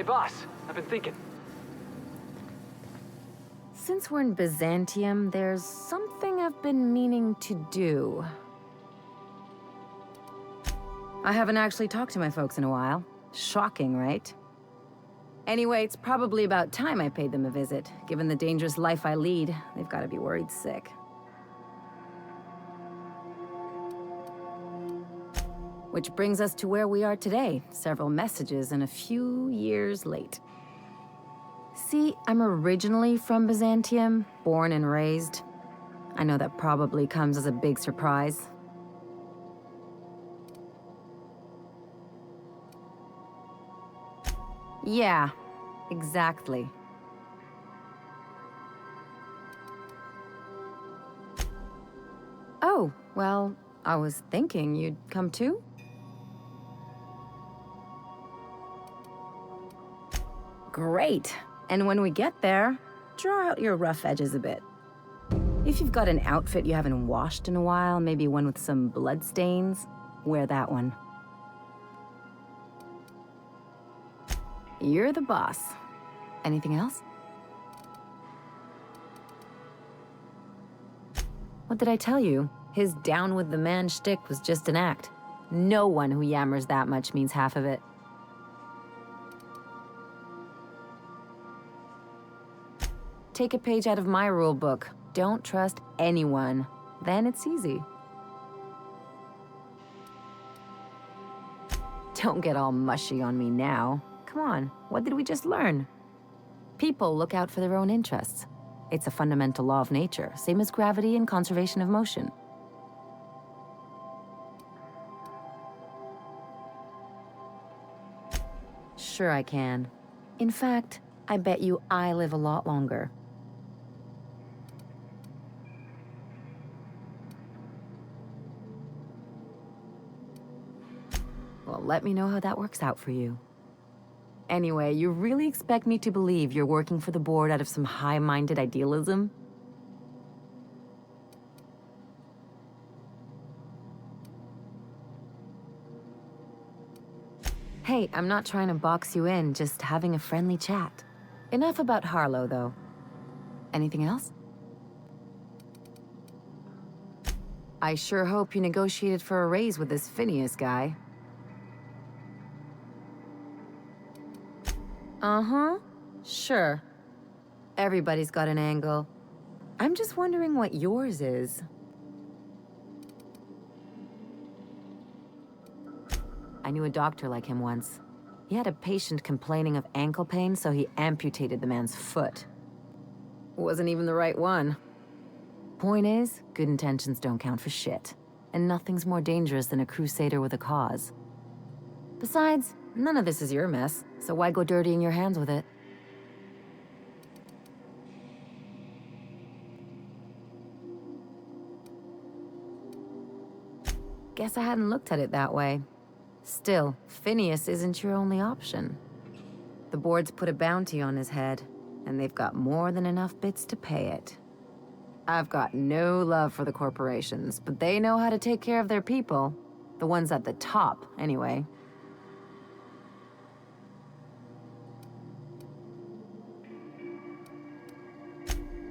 Hey boss, I've been thinking. Since we're in Byzantium, there's something I've been meaning to do. I haven't actually talked to my folks in a while. Shocking, right? Anyway, it's probably about time I paid them a visit. Given the dangerous life I lead, they've got to be worried sick. Which brings us to where we are today, several messages and a few years late. See, I'm originally from Byzantium, born and raised. I know that probably comes as a big surprise. Yeah, exactly. Oh, well, I was thinking you'd come too? Great. And when we get there, draw out your rough edges a bit. If you've got an outfit you haven't washed in a while, maybe one with some blood stains, wear that one. You're the boss. Anything else? What did I tell you? His down with the man shtick was just an act. No one who yammers that much means half of it. Take a page out of my rule book. Don't trust anyone. Then it's easy. Don't get all mushy on me now. Come on, what did we just learn? People look out for their own interests. It's a fundamental law of nature, same as gravity and conservation of motion. Sure I can. In fact, I bet you I live a lot longer. Well, let me know how that works out for you. Anyway, you really expect me to believe you're working for the board out of some high-minded idealism? Hey, I'm not trying to box you in, just having a friendly chat. Enough about Harlow, though. Anything else? I sure hope you negotiated for a raise with this Phineas guy. Uh-huh. Sure. Everybody's got an angle. I'm just wondering what yours is. I knew a doctor like him once. He had a patient complaining of ankle pain, so he amputated the man's foot. Wasn't even the right one. Point is, good intentions don't count for shit. And nothing's more dangerous than a crusader with a cause. Besides, none of this is your mess, so why go dirtying your hands with it? Guess I hadn't looked at it that way. Still, Phineas isn't your only option. The board's put a bounty on his head, and they've got more than enough bits to pay it. I've got no love for the corporations, but they know how to take care of their people. The ones at the top, anyway.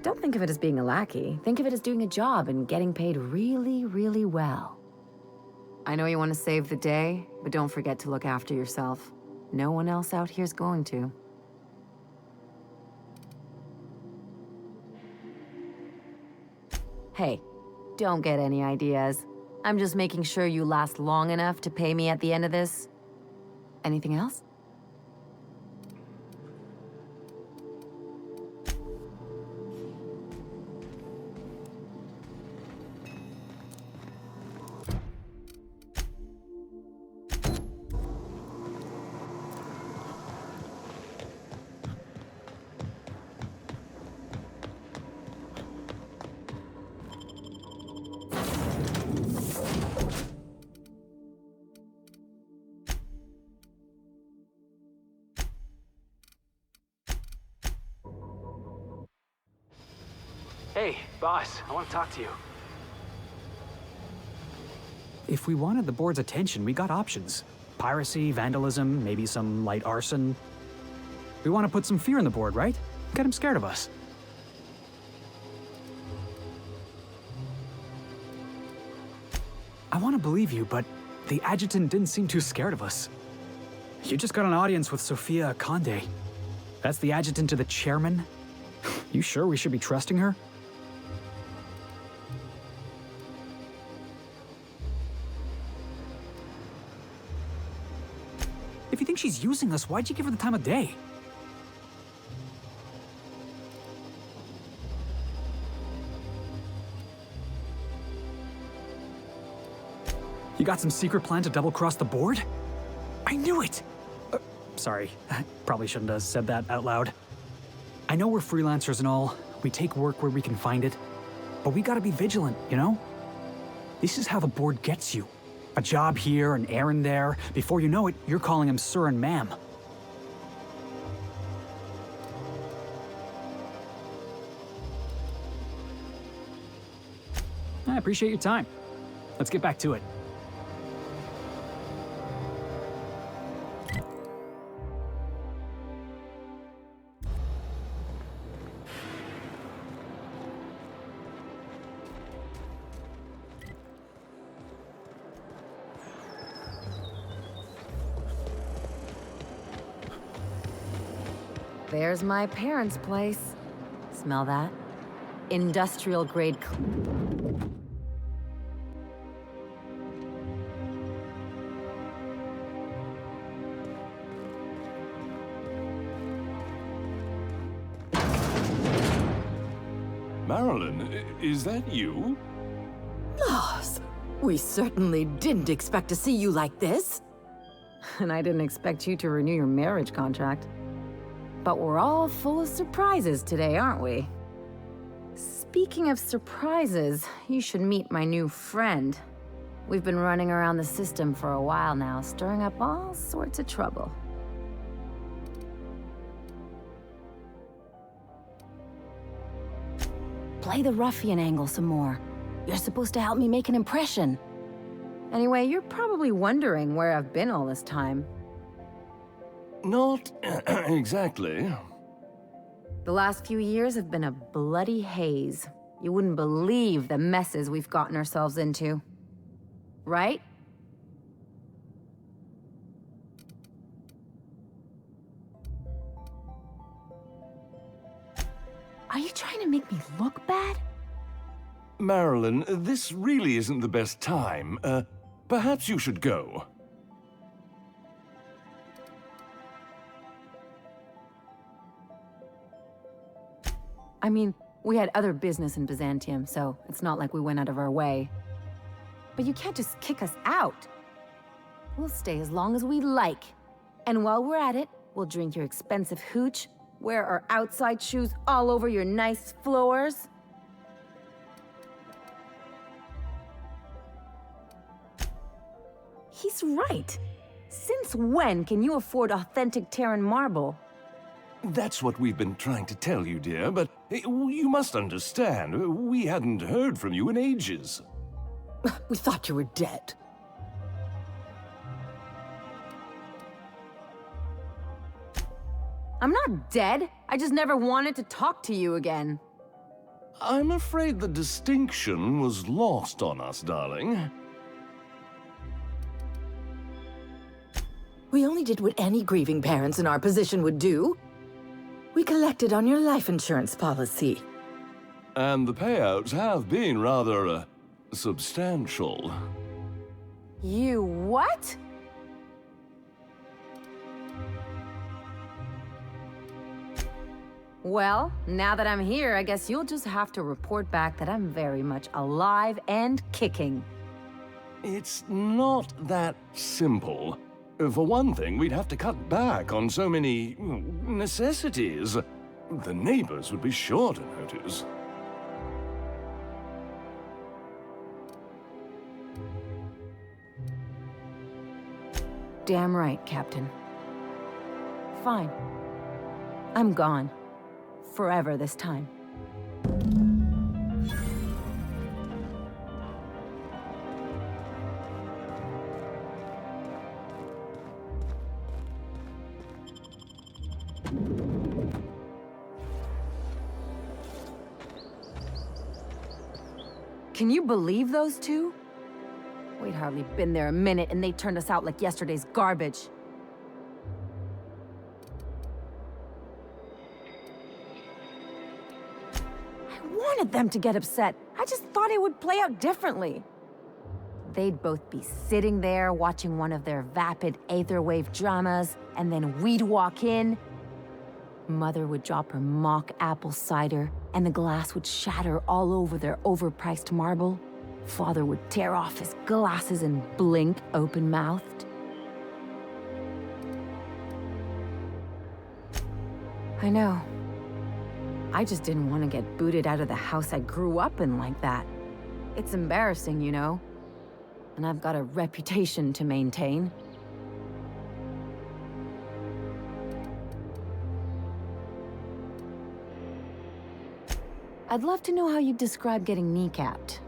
Don't think of it as being a lackey. Think of it as doing a job and getting paid really, really well. I know you want to save the day, but don't forget to look after yourself. No one else out here's going to. Hey, don't get any ideas. I'm just making sure you last long enough to pay me at the end of this. Anything else? Hey, boss, I want to talk to you. If we wanted the board's attention, we got options. Piracy, vandalism, maybe some light arson. We want to put some fear in the board, right? Get him scared of us. I want to believe you, but the adjutant didn't seem too scared of us. You just got an audience with Sophia Conde. That's the adjutant to the chairman? You sure we should be trusting her? If you think she's using us, why'd you give her the time of day? You got some secret plan to double-cross the board? I knew it! Sorry, I probably shouldn't have said that out loud. I know we're freelancers and all, we take work where we can find it, but we gotta be vigilant, you know? This is how the board gets you. A job here, an errand there. Before you know it, you're calling him sir and ma'am. I appreciate your time. Let's get back to it. There's my parents' place. Smell that? Industrial grade. Marilyn, is that you? Loss, we certainly didn't expect to see you like this. And I didn't expect you to renew your marriage contract. But we're all full of surprises today, aren't we? Speaking of surprises, you should meet my new friend. We've been running around the system for a while now, stirring up all sorts of trouble. Play the ruffian angle some more. You're supposed to help me make an impression. Anyway, you're probably wondering where I've been all this time. Not exactly. The last few years have been a bloody haze. You wouldn't believe the messes we've gotten ourselves into. Right? Are you trying to make me look bad? Marilyn, this really isn't the best time. Perhaps you should go. I mean, we had other business in Byzantium, so it's not like we went out of our way. But you can't just kick us out. We'll stay as long as we like. And while we're at it, we'll drink your expensive hooch, wear our outside shoes all over your nice floors. He's right. Since when can you afford authentic Terran marble? That's what we've been trying to tell you, dear, but you must understand, we hadn't heard from you in ages. We thought you were dead. I'm not dead. I just never wanted to talk to you again. I'm afraid the distinction was lost on us, darling. We only did what any grieving parents in our position would do. We collected on your life insurance policy. And the payouts have been rather, substantial. You what? Well, now that I'm here, I guess you'll just have to report back that I'm very much alive and kicking. It's not that simple. For one thing, we'd have to cut back on so many necessities. The neighbors would be sure to notice. Damn right, Captain. Fine. I'm gone. Forever this time. Can you believe those two? We'd hardly been there a minute and they turned us out like yesterday's garbage. I wanted them to get upset. I just thought it would play out differently. They'd both be sitting there watching one of their vapid aetherwave dramas, and then we'd walk in. Mother would drop her mock apple cider, and the glass would shatter all over their overpriced marble. Father would tear off his glasses and blink open-mouthed. I know. I just didn't want to get booted out of the house I grew up in like that. It's embarrassing, you know? And I've got a reputation to maintain. I'd love to know how you'd describe getting kneecapped.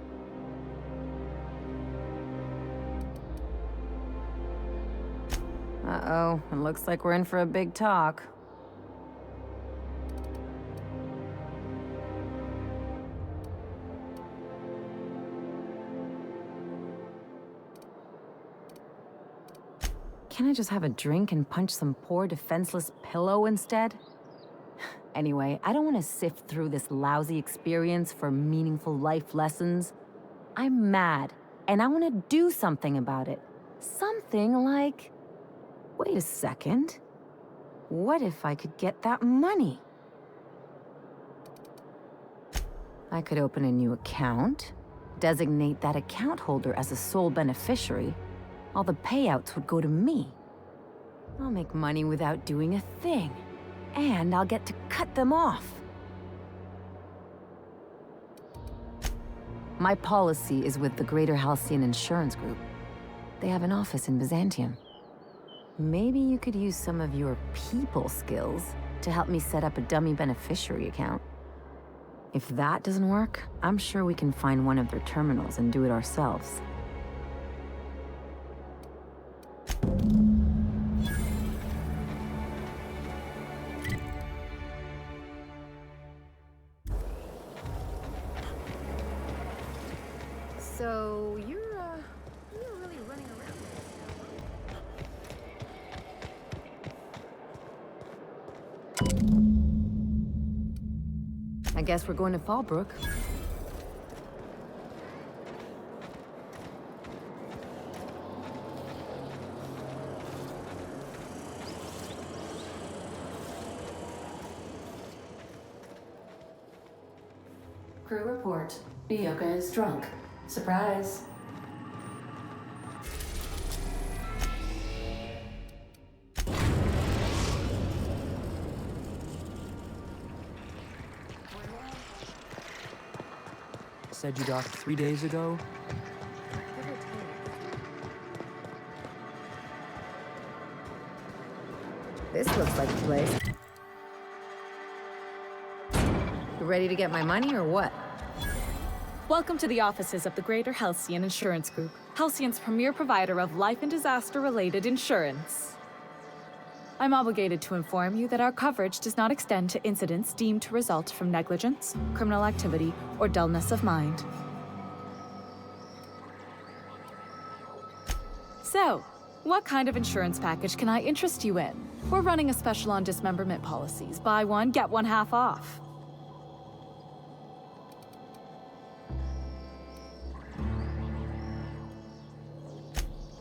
Uh-oh, it looks like we're in for a big talk. Can't I just have a drink and punch some poor defenseless pillow instead? Anyway, I don't want to sift through this lousy experience for meaningful life lessons. I'm mad, and I want to do something about it. Something like... Wait a second. What if I could get that money? I could open a new account, designate that account holder as a sole beneficiary. All the payouts would go to me. I'll make money without doing a thing. And I'll get to cut them off. My policy is with the Greater Halcyon Insurance Group. They have an office in Byzantium. Maybe you could use some of your people skills to help me set up a dummy beneficiary account. If that doesn't work, I'm sure we can find one of their terminals and do it ourselves. So, you're really running around. I guess we're going to Fallbrook. Crew report. Bioka is drunk. Surprise. Said you docked 3 days ago? This looks like the place. You ready to get my money or what? Welcome to the offices of the Greater Halcyon Insurance Group, Halcyon's premier provider of life and disaster-related insurance. I'm obligated to inform you that our coverage does not extend to incidents deemed to result from negligence, criminal activity, or dullness of mind. So, what kind of insurance package can I interest you in? We're running a special on dismemberment policies. Buy one, get one half off.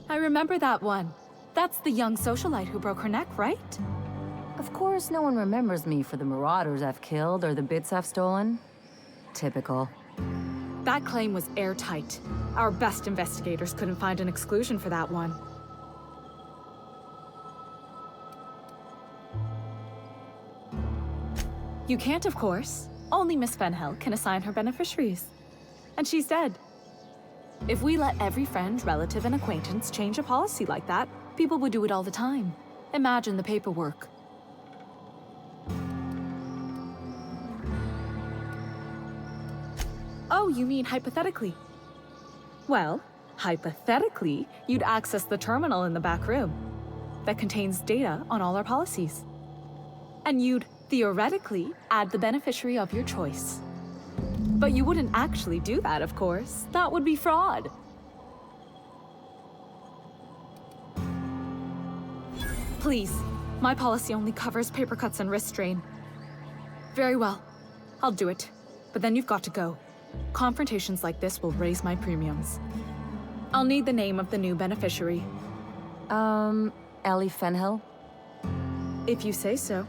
I remember that one. That's the young socialite who broke her neck, right? Of course, no one remembers me for the marauders I've killed or the bits I've stolen. Typical. That claim was airtight. Our best investigators couldn't find an exclusion for that one. You can't, of course. Only Miss Fenhel can assign her beneficiaries. And she's dead. If we let every friend, relative, and acquaintance change a policy like that, people would do it all the time. Imagine the paperwork. Oh, you mean hypothetically? Well, hypothetically, you'd access the terminal in the back room that contains data on all our policies. And you'd, theoretically, add the beneficiary of your choice. But you wouldn't actually do that, of course. That would be fraud. Please, my policy only covers paper cuts and wrist strain. Very well, I'll do it. But then you've got to go. Confrontations like this will raise my premiums. I'll need the name of the new beneficiary. Ellie Fenhill? If you say so.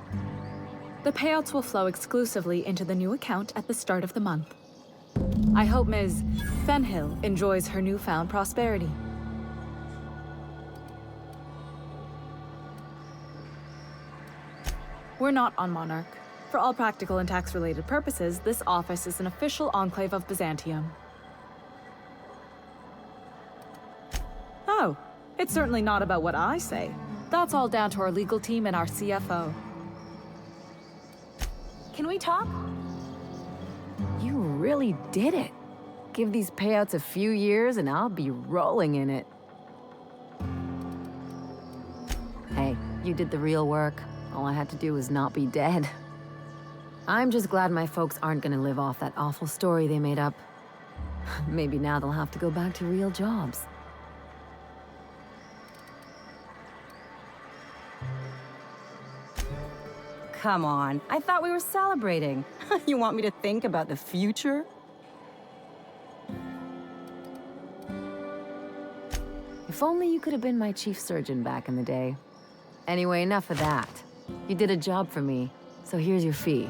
The payouts will flow exclusively into the new account at the start of the month. I hope Ms. Fenhill enjoys her newfound prosperity. We're not on Monarch. For all practical and tax-related purposes, this office is an official enclave of Byzantium. Oh, it's certainly not about what I say. That's all down to our legal team and our CFO. Can we talk? You really did it. Give these payouts a few years and I'll be rolling in it. Hey, you did the real work. All I had to do was not be dead. I'm just glad my folks aren't gonna live off that awful story they made up. Maybe now they'll have to go back to real jobs. Come on, I thought we were celebrating. You want me to think about the future? If only you could have been my chief surgeon back in the day. Anyway, enough of that. You did a job for me, so here's your fee.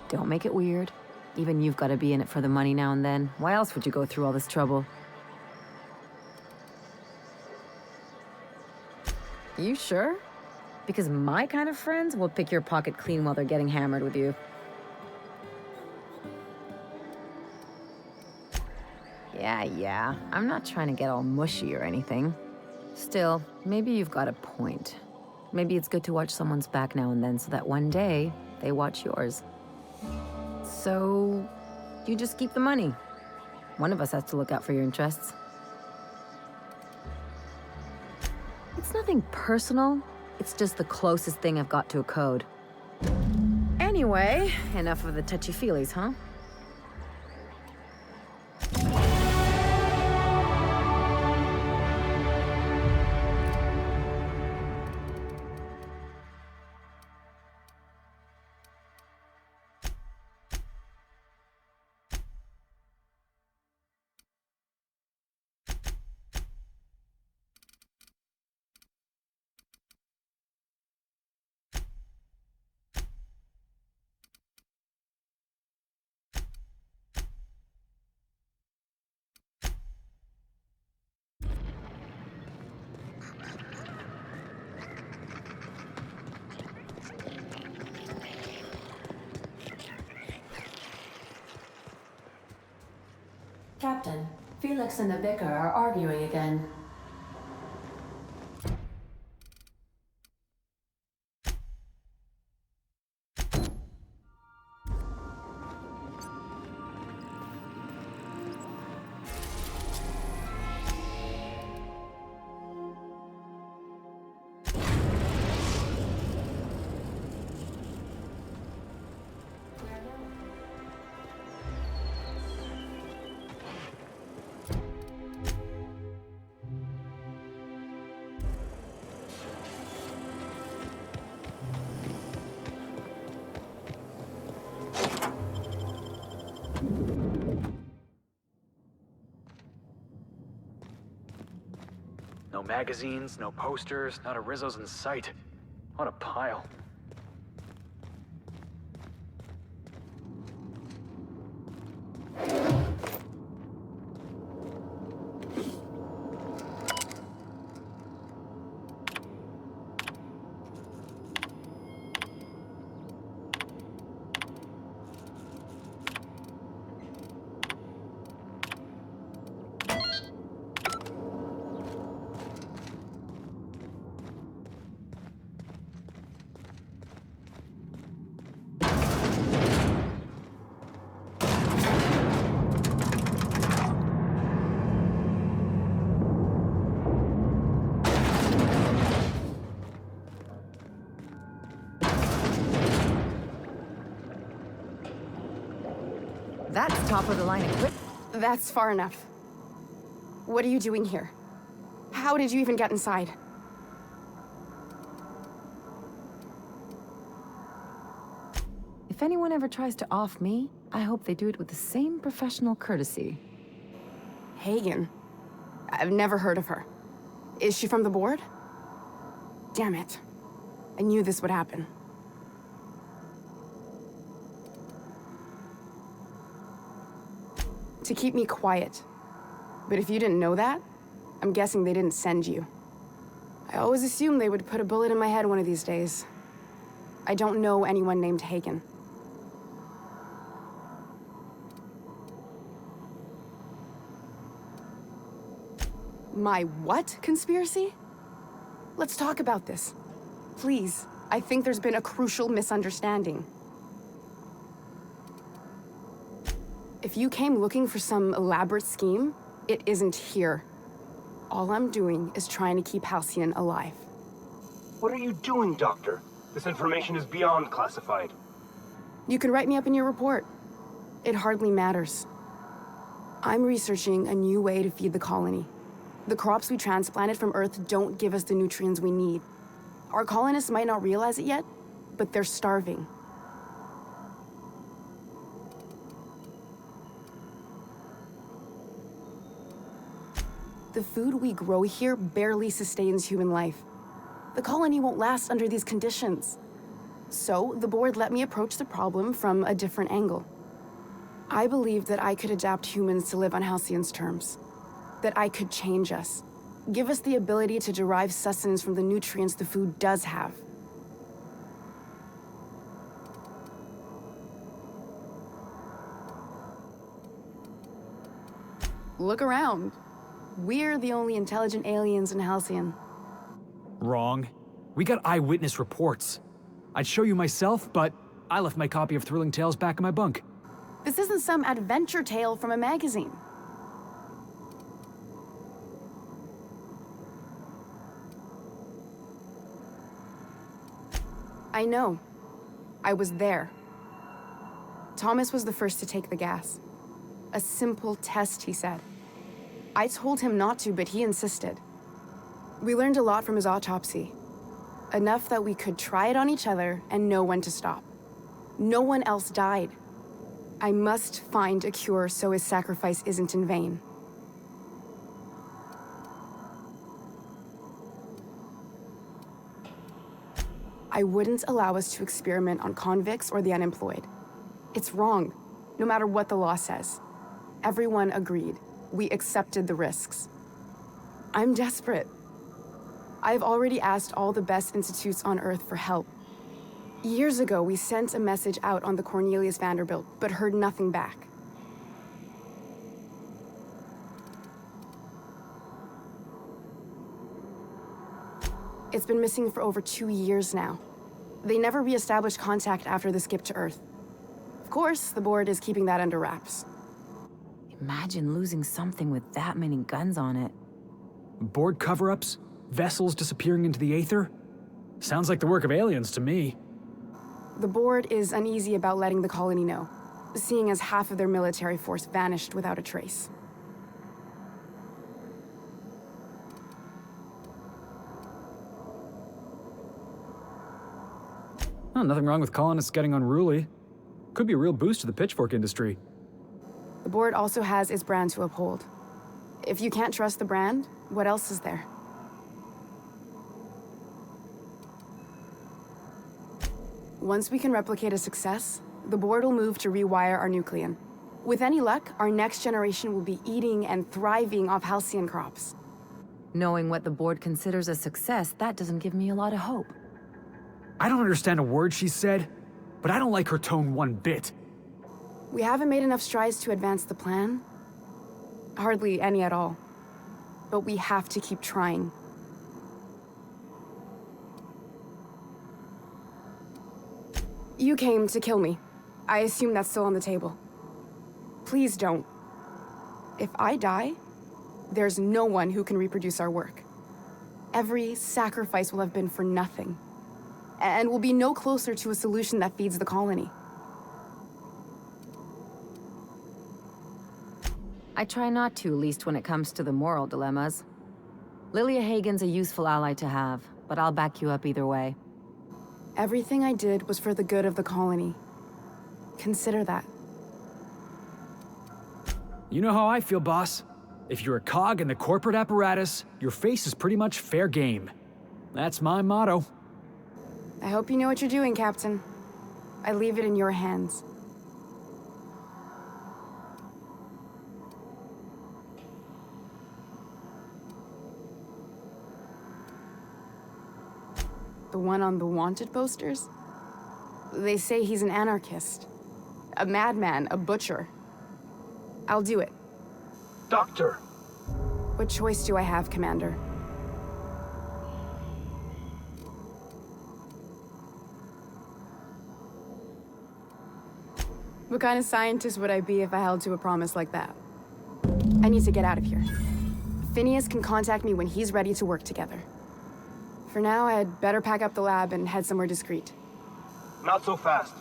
Don't make it weird. Even you've got to be in it for the money now and then. Why else would you go through all this trouble? You sure? Because my kind of friends will pick your pocket clean while they're getting hammered with you. Yeah. I'm not trying to get all mushy or anything. Still, maybe you've got a point. Maybe it's good to watch someone's back now and then so that one day they watch yours. So, you just keep the money. One of us has to look out for your interests. It's nothing personal. It's just the closest thing I've got to a code. Anyway, enough of the touchy-feelies, huh? Captain, Felix and the Vicar are arguing again. No magazines, no posters, not a Rizzo's in sight. What a pile. That's top-of-the-line equipment. That's far enough. What are you doing here? How did you even get inside? If anyone ever tries to off me, I hope they do it with the same professional courtesy. Hagen? I've never heard of her. Is she from the board? Damn it. I knew this would happen. To keep me quiet. But if you didn't know that, I'm guessing they didn't send you. I always assumed they would put a bullet in my head one of these days. I don't know anyone named Hagen. My what conspiracy? Let's talk about this. Please, I think there's been a crucial misunderstanding. If you came looking for some elaborate scheme, it isn't here. All I'm doing is trying to keep Halcyon alive. What are you doing, Doctor? This information is beyond classified. You can write me up in your report. It hardly matters. I'm researching a new way to feed the colony. The crops we transplanted from Earth don't give us the nutrients we need. Our colonists might not realize it yet, but they're starving. The food we grow here barely sustains human life. The colony won't last under these conditions. So, the board let me approach the problem from a different angle. I believed that I could adapt humans to live on Halcyon's terms. That I could change us. Give us the ability to derive sustenance from the nutrients the food does have. Look around. We're the only intelligent aliens in Halcyon. Wrong. We got eyewitness reports. I'd show you myself, but I left my copy of Thrilling Tales back in my bunk. This isn't some adventure tale from a magazine. I know. I was there. Thomas was the first to take the gas. A simple test, he said. I told him not to, but he insisted. We learned a lot from his autopsy. Enough that we could try it on each other and know when to stop. No one else died. I must find a cure so his sacrifice isn't in vain. I wouldn't allow us to experiment on convicts or the unemployed. It's wrong, no matter what the law says. Everyone agreed. We accepted the risks. I'm desperate. I've already asked all the best institutes on Earth for help. Years ago, we sent a message out on the Cornelius Vanderbilt, but heard nothing back. It's been missing for over 2 years now. They never re-established contact after the skip to Earth. Of course, the board is keeping that under wraps. Imagine losing something with that many guns on it. Board cover-ups? Vessels disappearing into the aether? Sounds like the work of aliens to me. The board is uneasy about letting the colony know, seeing as half of their military force vanished without a trace. Oh, nothing wrong with colonists getting unruly. Could be a real boost to the pitchfork industry. The board also has its brand to uphold. If you can't trust the brand, what else is there? Once we can replicate a success, the board will move to rewire our nucleon. With any luck, our next generation will be eating and thriving off Halcyon crops. Knowing what the board considers a success, that doesn't give me a lot of hope. I don't understand a word she said, but I don't like her tone one bit. We haven't made enough strides to advance the plan. Hardly any at all. But we have to keep trying. You came to kill me. I assume that's still on the table. Please don't. If I die, there's no one who can reproduce our work. Every sacrifice will have been for nothing. And we'll be no closer to a solution that feeds the colony. I try not to, least when it comes to the moral dilemmas. Lilia Hagen's a useful ally to have, but I'll back you up either way. Everything I did was for the good of the colony. Consider that. You know how I feel, boss. If you're a cog in the corporate apparatus, your face is pretty much fair game. That's my motto. I hope you know what you're doing, Captain. I leave it in your hands. The one on the wanted posters? They say he's an anarchist. A madman, a butcher. I'll do it. Doctor! What choice do I have, Commander? What kind of scientist would I be if I held to a promise like that? I need to get out of here. Phineas can contact me when he's ready to work together. For now, I'd better pack up the lab and head somewhere discreet. Not so fast.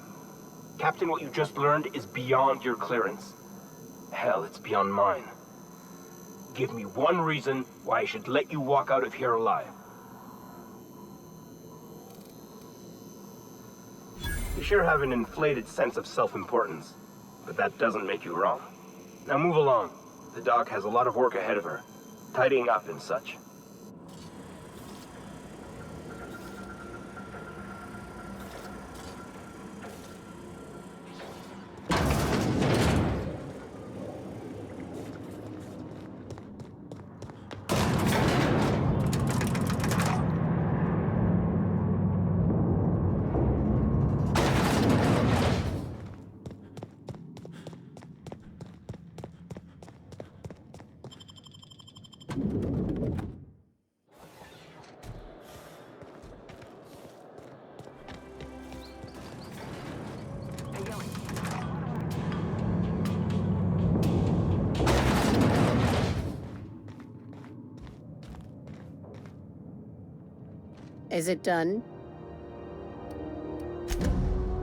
Captain, what you just learned is beyond your clearance. Hell, it's beyond mine. Give me one reason why I should let you walk out of here alive. You sure have an inflated sense of self-importance, but that doesn't make you wrong. Now move along. The doc has a lot of work ahead of her, tidying up and such. Is it done?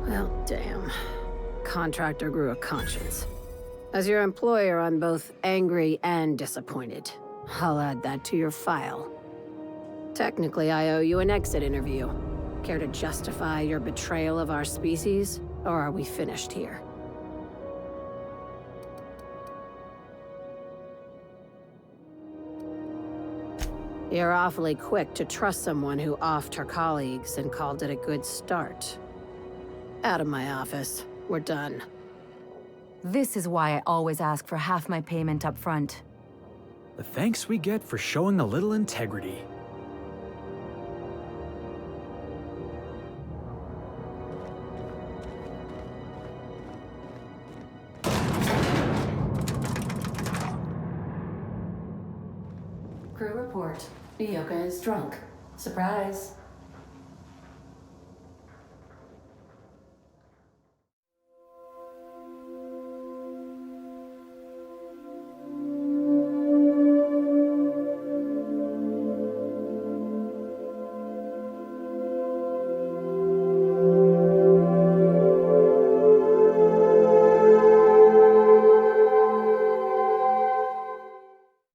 Well, damn. Contractor grew a conscience. As your employer, I'm both angry and disappointed. I'll add that to your file. Technically, I owe you an exit interview. Care to justify your betrayal of our species, or are we finished here? You're awfully quick to trust someone who offed her colleagues and called it a good start. Out of my office. We're done. This is why I always ask for half my payment up front. The thanks we get for showing a little integrity. Crew report. Ioka is drunk. Surprise.